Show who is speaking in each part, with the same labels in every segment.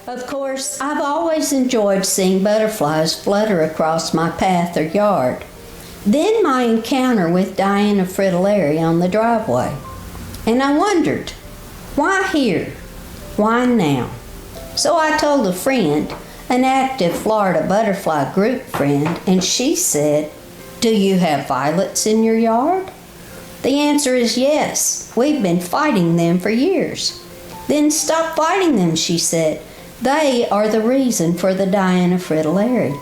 Speaker 1: Of course, I've always enjoyed seeing butterflies flutter across my path or yard. Then my encounter with Diana fritillary on the driveway. And I wondered, why here? Why now? So I told a friend, an active Florida butterfly group friend, and she said, "Do you have violets in your yard?" The answer is yes. We've been fighting them for years. Then stop fighting them, she said. They are the reason for the Diana fritillary,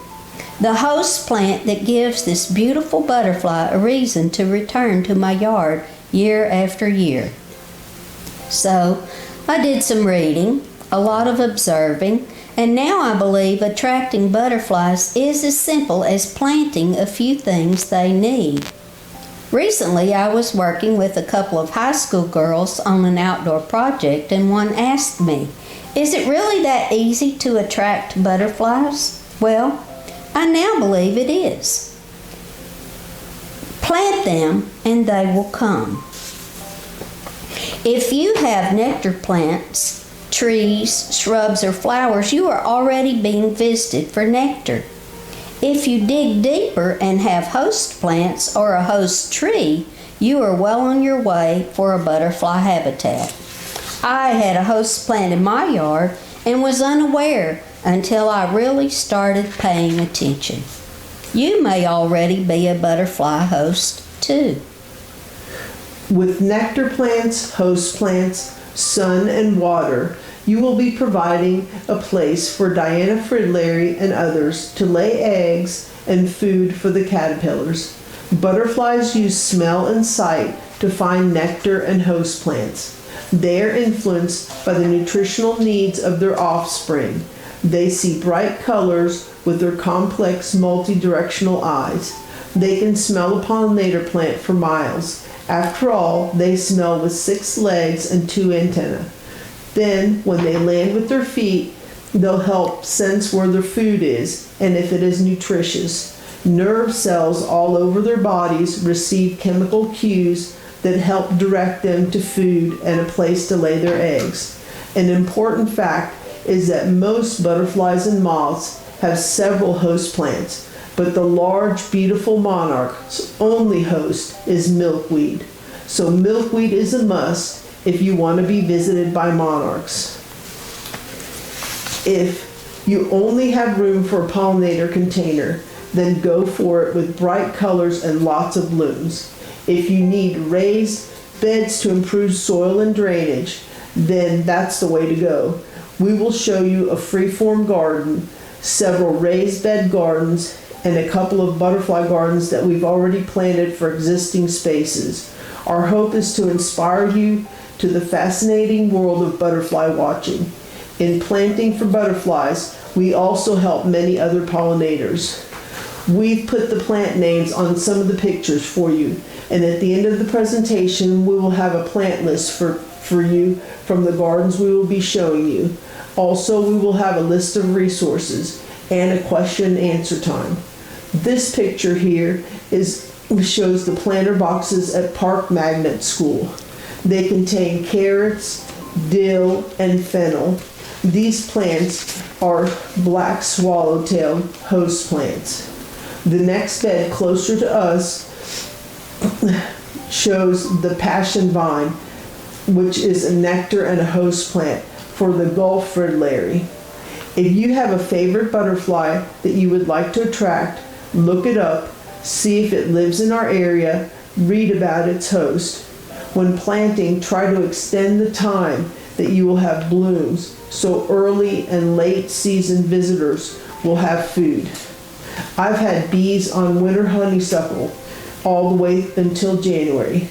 Speaker 1: the host plant that gives this beautiful butterfly a reason to return to my yard year after year. So I did some reading, a lot of observing, and now I believe attracting butterflies is as simple as planting a few things they need. Recently, I was working with a couple of high school girls on an outdoor project, and one asked me, "Is it really that easy to attract butterflies?" Well, I now believe it is. Plant them and they will come. If you have nectar plants, trees, shrubs, or flowers, you are already being visited for nectar. If you dig deeper and have host plants or a host tree, you are well on your way for a butterfly habitat. I had a host plant in my yard and was unaware until I really started paying attention. You may already be a butterfly host too.
Speaker 2: With nectar plants, host plants, sun, and water, you will be providing a place for Diana fritillary and others to lay eggs and food for the caterpillars. Butterflies use smell and sight to find nectar and host plants. They are influenced by the nutritional needs of their offspring. They see bright colors with their complex multi-directional eyes. They can smell a pollinator plant for miles. After all, they smell with 6 legs and 2 antennae. Then, when they land with their feet, they'll help sense where their food is and if it is nutritious. Nerve cells all over their bodies receive chemical cues that help direct them to food and a place to lay their eggs. An important fact is that most butterflies and moths have several host plants, but the large, beautiful monarch's only host is milkweed. So milkweed is a must if you want to be visited by monarchs. If you only have room for a pollinator container, then go for it with bright colors and lots of blooms. If you need raised beds to improve soil and drainage, then that's the way to go. We will show you a free-form garden, several raised bed gardens, and a couple of butterfly gardens that we've already planted for existing spaces. Our hope is to inspire you to the fascinating world of butterfly watching. In planting for butterflies, we also help many other pollinators. We've put the plant names on some of the pictures for you, and at the end of the presentation, we will have a plant list for you from the gardens we will be showing you. Also, we will have a list of resources and a question and answer time. This picture here shows the planter boxes at Park Magnet School. They contain carrots, dill, and fennel. These plants are black swallowtail host plants. The next bed closer to us shows the passion vine, which is a nectar and a host plant for the Gulf fritillary. If you have a favorite butterfly that you would like to attract, look it up, see if it lives in our area, read about its host. When planting, try to extend the time that you will have blooms so early and late season visitors will have food. I've had bees on winter honeysuckle all the way until January.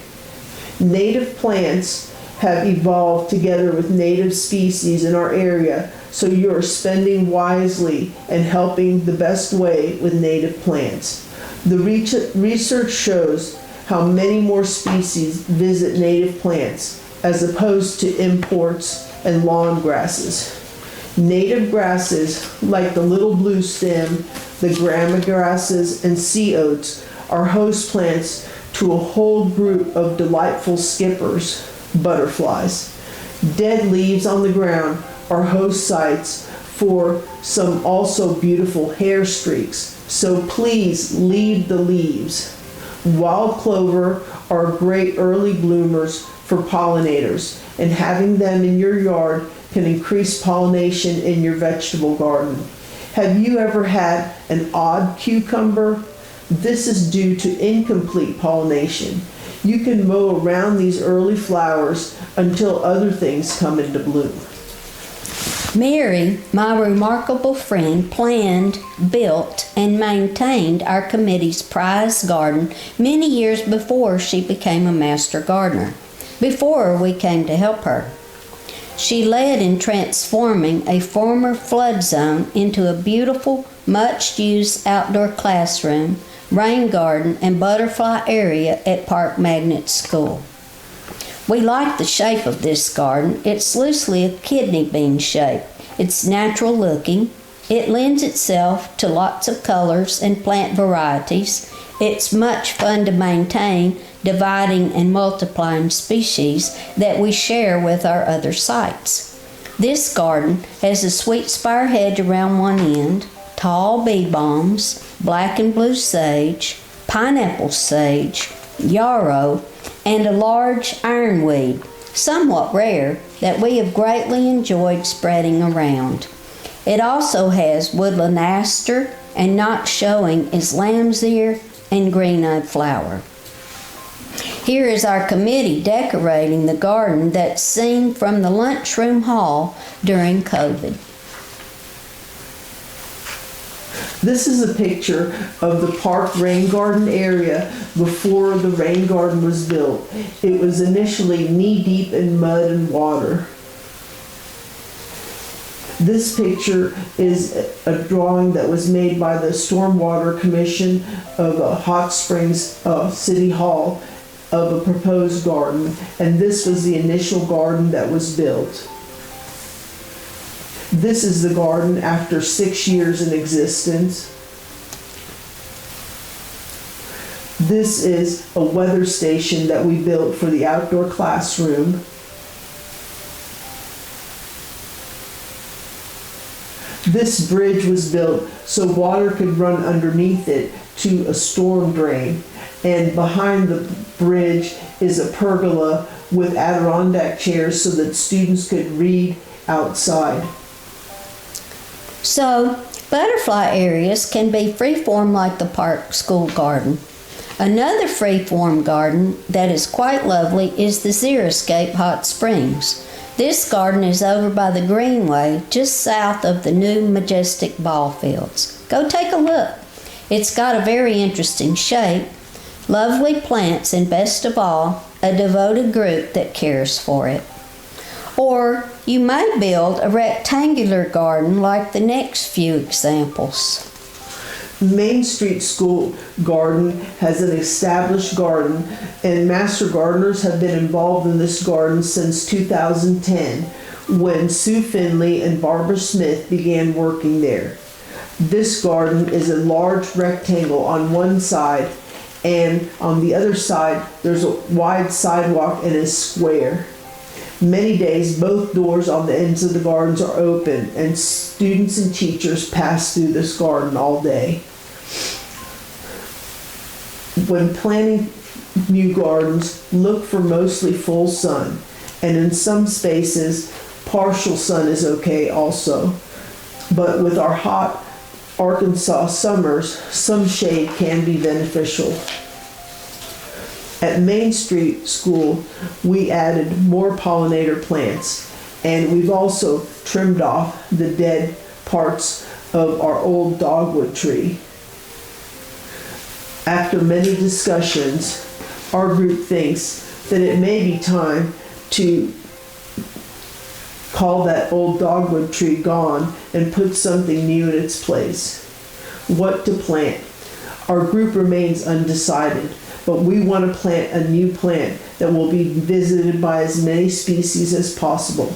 Speaker 2: Native plants have evolved together with native species in our area, so you are spending wisely and helping the best way with native plants. The research shows how many more species visit native plants as opposed to imports and lawn grasses. Native grasses, like the little blue stem, the grama grasses, and sea oats, are host plants to a whole group of delightful skippers, butterflies. Dead leaves on the ground are host sites for some also beautiful hair streaks. So please leave the leaves. Wild clover are great early bloomers for pollinators, and having them in your yard can increase pollination in your vegetable garden. Have you ever had an odd cucumber? This is due to incomplete pollination. You can mow around these early flowers until other things come into bloom.
Speaker 1: Mary, my remarkable friend, planned, built, and maintained our committee's prize garden many years before she became a master gardener, before we came to help her. She led in transforming a former flood zone into a beautiful, much-used outdoor classroom, rain garden, and butterfly area at Park Magnet School. We like the shape of this garden. It's loosely a kidney bean shape. It's natural looking. It lends itself to lots of colors and plant varieties. It's much fun to maintain, dividing and multiplying species that we share with our other sites. This garden has a sweet spire hedge around one end, tall bee balms, black and blue sage, pineapple sage, yarrow, and a large ironweed, somewhat rare, that we have greatly enjoyed spreading around. It also has woodland aster, and not showing is lamb's ear and green-eyed flower. Here is our committee decorating the garden that's seen from the lunchroom hall during COVID.
Speaker 2: This is a picture of the park rain garden area before the rain garden was built. It was initially knee-deep in mud and water. This picture is a drawing that was made by the Stormwater Commission of Hot Springs City Hall of a proposed garden, and this was the initial garden that was built. This is the garden after 6 years in existence. This is a weather station that we built for the outdoor classroom. This bridge was built so water could run underneath it to a storm drain. And behind the bridge is a pergola with Adirondack chairs so that students could read outside.
Speaker 1: So, butterfly areas can be free-form like the park school garden. Another free-form garden that is quite lovely is the Xeriscape Hot Springs. This garden is over by the Greenway, just south of the new majestic ball fields. Go take a look. It's got a very interesting shape, lovely plants, and best of all, a devoted group that cares for it. Or you may build a rectangular garden like the next few examples.
Speaker 2: Main Street School Garden has an established garden, and master gardeners have been involved in this garden since 2010, when Sue Finley and Barbara Smith began working there. This garden is a large rectangle on one side, and on the other side there's a wide sidewalk and a square. Many days, both doors on the ends of the gardens are open, and students and teachers pass through this garden all day. When planting new gardens, look for mostly full sun, and in some spaces, partial sun is okay also. But with our hot Arkansas summers, some shade can be beneficial. At Main Street School, we added more pollinator plants, and we've also trimmed off the dead parts of our old dogwood tree. After many discussions, our group thinks that it may be time to call that old dogwood tree gone and put something new in its place. What to plant? Our group remains undecided, but we want to plant a new plant that will be visited by as many species as possible.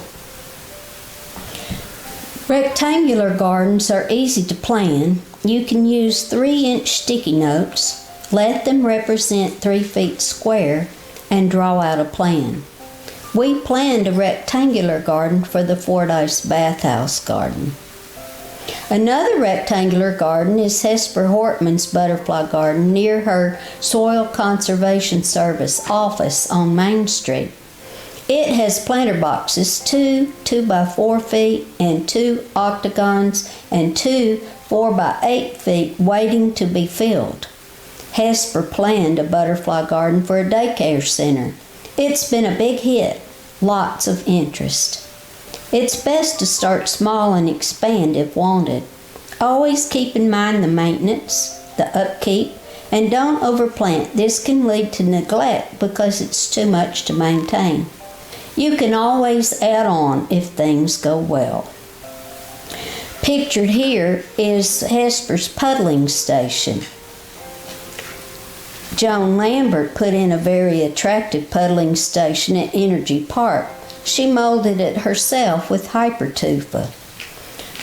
Speaker 1: Rectangular gardens are easy to plan. You can use 3-inch sticky notes, let them represent 3 feet square, and draw out a plan. We planned a rectangular garden for the Fordyce Bathhouse Garden. Another rectangular garden is Hesper Hortman's butterfly garden near her Soil Conservation Service office on Main Street. It has planter boxes, 2 by 4 feet, and 2 octagons, and 2 4 by 8 feet waiting to be filled. Hesper planned a butterfly garden for a daycare center. It's been a big hit, lots of interest. It's best to start small and expand if wanted. Always keep in mind the maintenance, the upkeep, and don't overplant. This can lead to neglect because it's too much to maintain. You can always add on if things go well. Pictured here is Hesper's puddling station. Joan Lambert put in a very attractive puddling station at Energy Park. She molded it herself with hypertufa.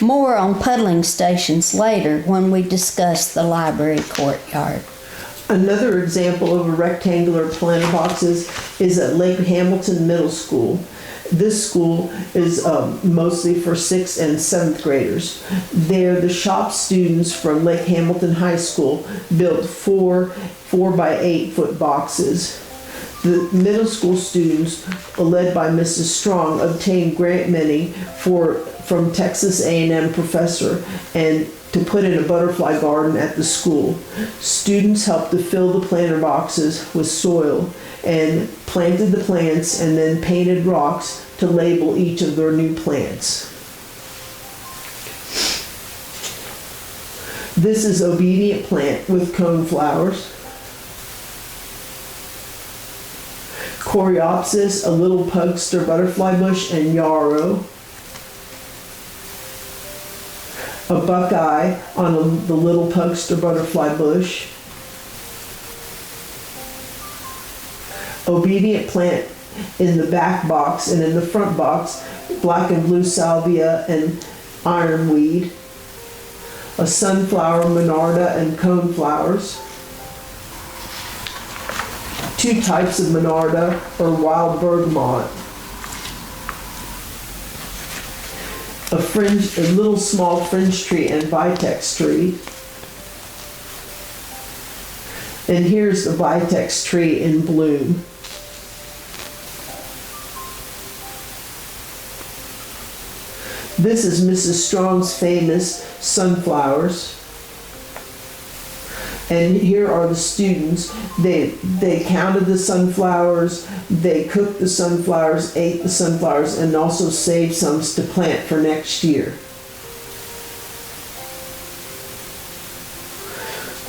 Speaker 1: More on puddling stations later when we discuss the library courtyard.
Speaker 2: Another example of a rectangular planter boxes is at Lake Hamilton Middle School. This school is mostly for 6th and 7th graders. There, the shop students from Lake Hamilton High School built 4 by 8 foot boxes. The middle school students, led by Mrs. Strong, obtained grant money from Texas A&M professor and to put in a butterfly garden at the school. Students helped to fill the planter boxes with soil and planted the plants and then painted rocks to label each of their new plants. This is obedient plant with cone flowers. Coreopsis, a little pugster butterfly bush, and yarrow. A buckeye on the little pugster butterfly bush. Obedient plant in the back box, and in the front box, black and blue salvia and ironweed. A sunflower, monarda, and cone flowers. 2 types of monarda or wild bergamot. A little small fringe tree and vitex tree. And here's the vitex tree in bloom. This is Mrs. Strong's famous sunflowers. And here are the students. They counted the sunflowers, they cooked the sunflowers, ate the sunflowers, and also saved some to plant for next year.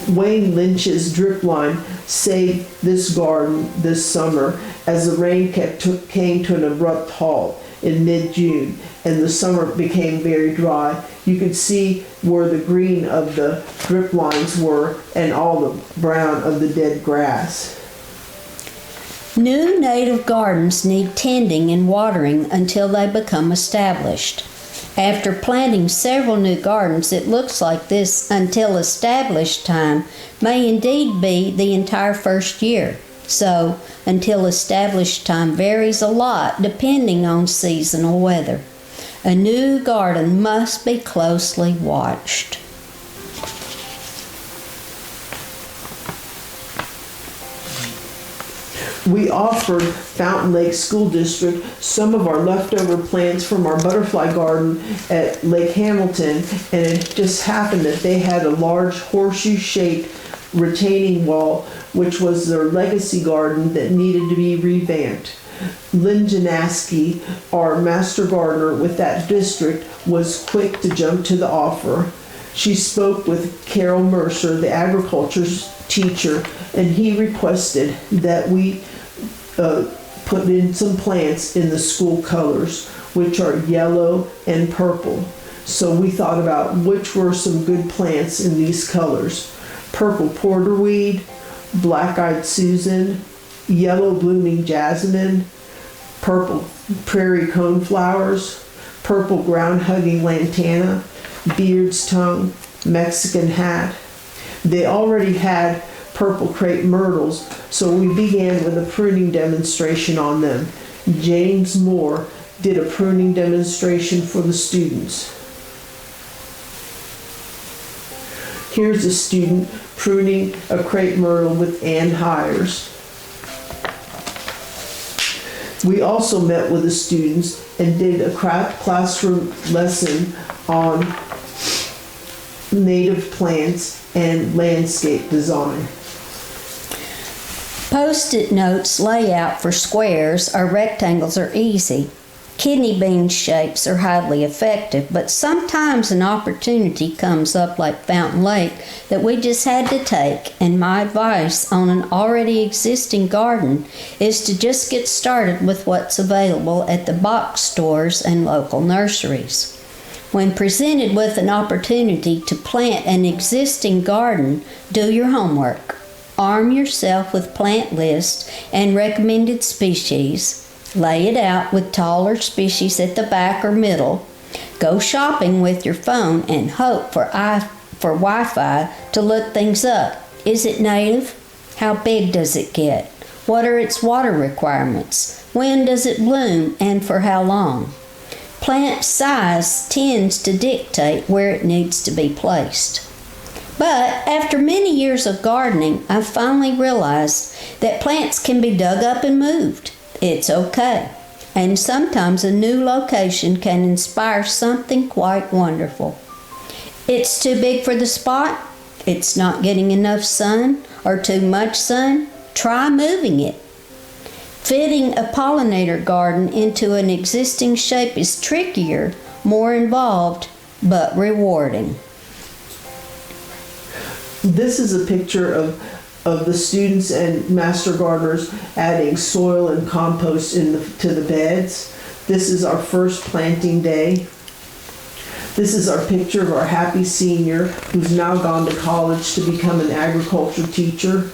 Speaker 2: Wayne Lynch's drip line saved this garden this summer as the rain came to an abrupt halt in mid-June and the summer became very dry. You could see where the green of the drip lines were and all the brown of the dead grass.
Speaker 1: New native gardens need tending and watering until they become established. After planting several new gardens, it looks like this until established time may indeed be the entire first year. So, until established time varies a lot depending on seasonal weather. A new garden must be closely watched.
Speaker 2: We offered Fountain Lake School District some of our leftover plants from our butterfly garden at Lake Hamilton, and it just happened that they had a large horseshoe-shaped retaining wall, which was their legacy garden that needed to be revamped. Lynn Janaski, our master gardener with that district, was quick to jump to the offer. She spoke with Carol Mercer, the agriculture teacher, and he requested that we put in some plants in the school colors, which are yellow and purple. So we thought about which were some good plants in these colors. Purple porterweed, black-eyed Susan, yellow blooming jasmine, purple prairie coneflowers, purple ground-hugging lantana, beard's tongue, Mexican hat. They already had purple crepe myrtles, so we began with a pruning demonstration on them. James Moore did a pruning demonstration for the students. Here's a student pruning a crepe myrtle with Ann Hires. We also met with the students and did a classroom lesson on native plants and landscape design.
Speaker 1: Post-it notes layout for squares or rectangles are easy. Kidney bean shapes are highly effective, but sometimes an opportunity comes up like Fountain Lake that we just had to take, and my advice on an already existing garden is to just get started with what's available at the box stores and local nurseries. When presented with an opportunity to plant an existing garden, do your homework. Arm yourself with plant lists and recommended species. Lay it out with taller species at the back or middle. Go shopping with your phone and hope for Wi-Fi to look things up. Is it native? How big does it get? What are its water requirements? When does it bloom and for how long? Plant size tends to dictate where it needs to be placed. But after many years of gardening, I've finally realized that plants can be dug up and moved. It's okay. And sometimes a new location can inspire something quite wonderful. It's too big for the spot? It's not getting enough sun or too much sun? Try moving it. Fitting a pollinator garden into an existing shape is trickier, more involved, but rewarding.
Speaker 2: This is a picture of the students and master gardeners adding soil and compost to the beds. This is our first planting day. This is our picture of our happy senior who's now gone to college to become an agriculture teacher.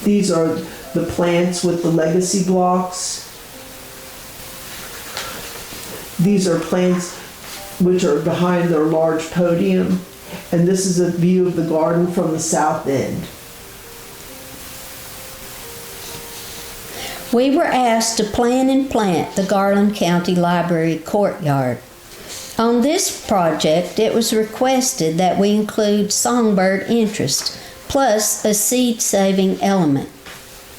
Speaker 2: These are the plants with the legacy blocks. These are plants which are behind their large podium. And this is a view of the garden from the south end.
Speaker 1: We were asked to plan and plant the Garland County Library courtyard. On this project, it was requested that we include songbird interest, plus a seed-saving element.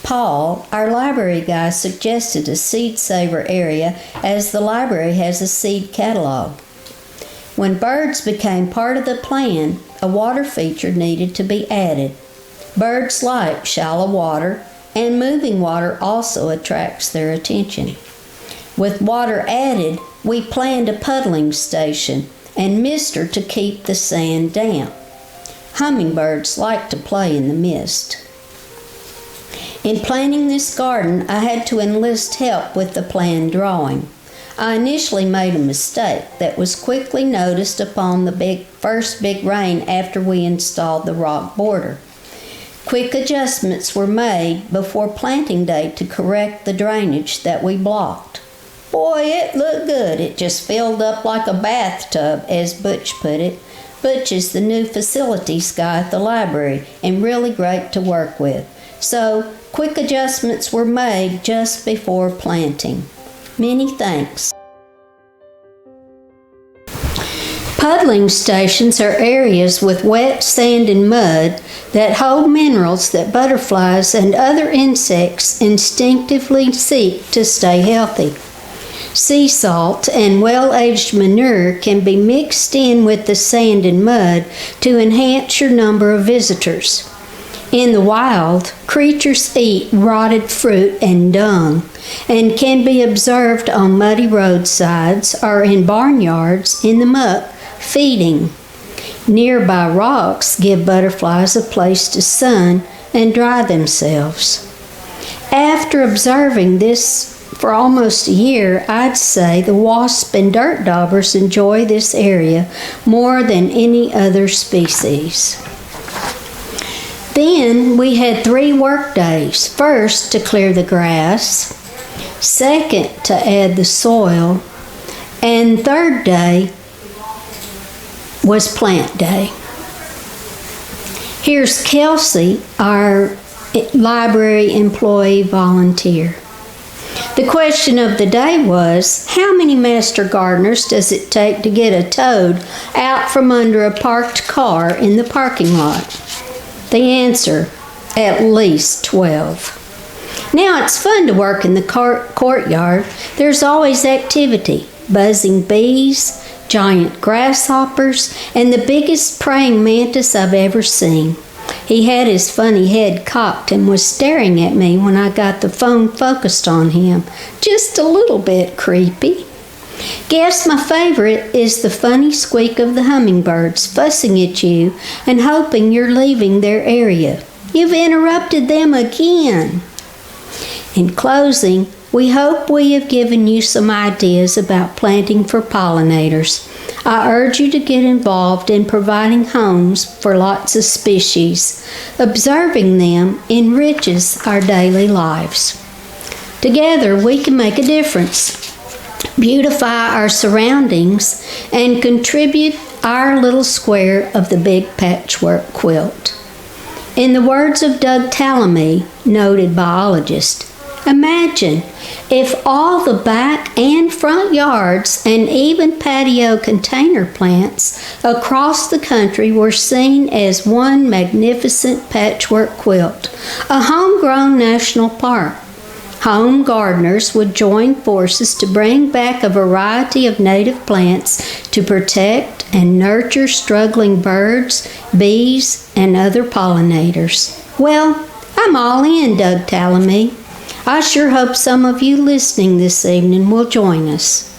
Speaker 1: Paul, our library guy, suggested a seed saver area as the library has a seed catalog. When birds became part of the plan, a water feature needed to be added. Birds like shallow water, and moving water also attracts their attention. With water added, we planned a puddling station and mister to keep the sand damp. Hummingbirds like to play in the mist. In planning this garden, I had to enlist help with the planned drawing. I initially made a mistake that was quickly noticed upon the first big rain after we installed the rock border. Quick adjustments were made before planting day to correct the drainage that we blocked. Boy, it looked good. It just filled up like a bathtub, as Butch put it. Butch is the new facilities guy at the library and really great to work with. So, quick adjustments were made just before planting. Many thanks. Puddling stations are areas with wet sand and mud that hold minerals that butterflies and other insects instinctively seek to stay healthy. Sea salt and well-aged manure can be mixed in with the sand and mud to enhance your number of visitors. In the wild, creatures eat rotted fruit and dung and can be observed on muddy roadsides or in barnyards in the muck feeding. Nearby rocks give butterflies a place to sun and dry themselves. After observing this for almost a year, I'd say the wasp and dirt daubers enjoy this area more than any other species. Then we had 3 work days. First, to clear the grass. Second, to add the soil. And third day was plant day. Here's Kelsey, our library employee volunteer. The question of the day was, how many master gardeners does it take to get a toad out from under a parked car in the parking lot? The answer, at least 12. Now it's fun to work in the courtyard. There's always activity, buzzing bees, giant grasshoppers, and the biggest praying mantis I've ever seen. He had his funny head cocked and was staring at me when I got the phone focused on him. Just a little bit creepy. Guess my favorite is the funny squeak of the hummingbirds fussing at you and hoping you're leaving their area. You've interrupted them again. In closing, we hope we have given you some ideas about planting for pollinators. I urge you to get involved in providing homes for lots of species. Observing them enriches our daily lives. Together, we can make a difference, beautify our surroundings, and contribute our little square of the big patchwork quilt. In the words of Doug Tallamy, noted biologist, imagine if all the back and front yards and even patio container plants across the country were seen as one magnificent patchwork quilt, a homegrown national park. Home gardeners would join forces to bring back a variety of native plants to protect and nurture struggling birds, bees, and other pollinators. Well, I'm all in, Doug Tallamy. I sure hope some of you listening this evening will join us.